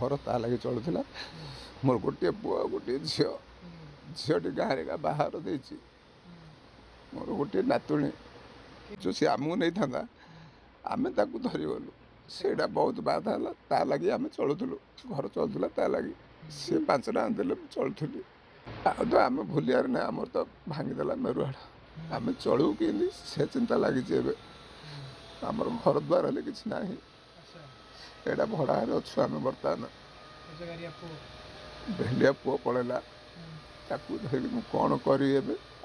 घर ता लगे चलुला मोर गोटे पुआ गोटे झी झीटी गाँव में बाहर दे मोर गोटे नातुणी जो सी आमको नहीं था आम धरीगलु से बहुत बाधा है ता लगी आम चलुलु घर चलुला ता लगी सी 5 टका देले चलुली तो आम भूलियार ना आम तो भांगीदेला मेरुआड़ आम चलू कि से चिंता लगी आमर घर द्वार हेल्ले कि ना एटा भड़ा अच्छु आम बर्तमान भेलिया पुओ पड़ेगा ताकू धरिक कौन करी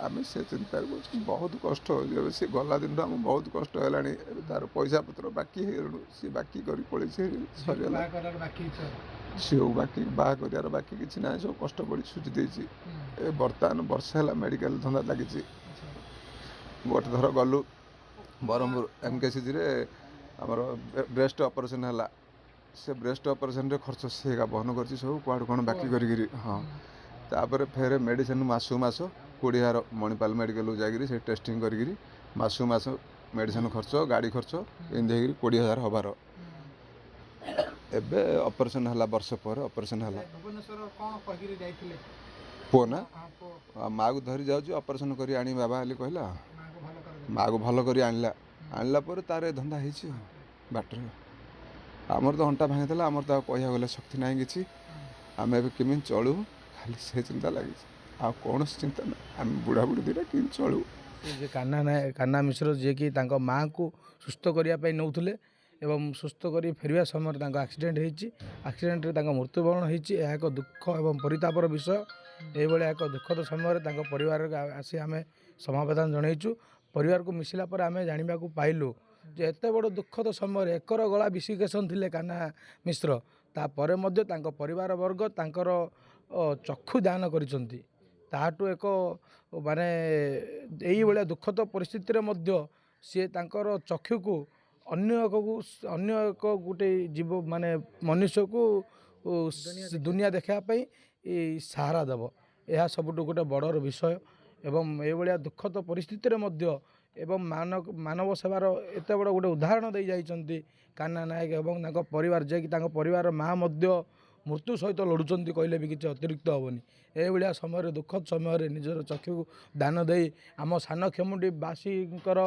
आम से चिंता बहुत कष्ट हो सी गला दिन आम बहुत कष्ट है तार पैसा पत्र बाकी सी बाकी कर पड़ी सरीगला सी बाकी बाहर कर बाकी किसी ना सब कष्ट पड़ी सुझी देती बर्तमान वर्षे है मेडिकल धंदा लगी गोटे थर गलु बरहमपुर MKCG आमर ब्रेस्ट ऑपरेशन है से ब्रेस्ट ऑपरेशन रे खर्च से बहन कर सब कौड़ कौन बाकी करी हाँ तापर फेर मेडिसिन मासु मास 20,000 मणिपाल मेडिकल जाकि टेस्टिंग करी मासु मास मेडिसिन खर्च गाड़ी खर्च एमती 20,000 हबार एबे ऑपरेशन है वर्ष पर ऑपरेशन है पुओ ना माँ को धरी जाऊँ ऑपरेशन कर आनी बाबा हेली कहला माँ को भल कर आणला पर तार धंदा हो बाटर आमर तो अंटा भांगी आमर तो कह गले शक्ति ना कि आम ए केमी चलू खाली से चिंता लगी कौन चिंता ना आम बुढ़ा बुढ़ी दिटा कि चलू कान्हा मिश्र जी कि माँ को सुस्थ करने नौले एवं सुस्थ कर फेरवा समय एक्सीडेंट होक्सीडेंट मृत्युवरण होती एक दुख एवं परितापर विषय ये एक दुखद समय परिवार आसी आम समवेदन जनईचु परिवार को मिसिला पर आम जाना पाइलु जे एते बड़ दुखद समय एकर गला विशिकेशन थे कान्हा मिश्र तापर परिवार वर्ग तांकर चक्षु दान करिसंती ताटू एक माने यही भाया दुखद परिस्थिति सी तांकर चक्षु को अन्य एक गोटे जीव माने मनुष्य को दुनिया देखापी सहारा देव यह सबुठ गोटे बड़र विषय एवं ये भाया दुखद परिस्थिति एवं मानव सेवार एत बड़ गोटे उदाहरण दे जाइछंती कान्हा नायक एवं परिवार जे कि परिवार माँ मृत्यु सहित लड़ुंट कहले भी किसी अतिरिक्त हेनी ये समय दुखद समय निजर चक्षु दान दे आम सान खेमुंडी बासीकर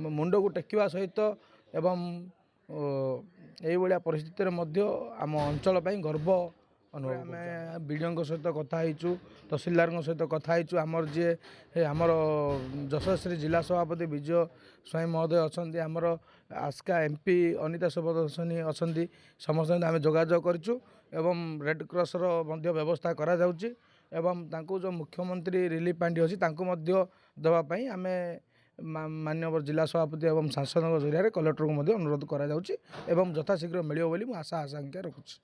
मुंड को टेकिवा सहित एवं ये परिस्थिति आम अंचल गर्व अनुभव आम विडीओ सहित कथा तहसिलदार सहित कथा आमर जी आमर यशस्वी जिला सभापति विजय स्वाई महोदय अच्छा आमर आस्का MP अनिता सुब्रदर्शनी अच्छा समस्त आम जोगाजोग करूँ एवं रेड क्रॉस व्यवस्था करा जाउची एवं जो मुख्यमंत्री रिलीफ फंड अच्छी देवाई आम माननीय जिला सभापति एवं सांसद जरिया कलेक्टर को अनुरोध करा जाउची एवं यथाशीघ्र मिलियो बोली आशा आकांक्षा रखुची।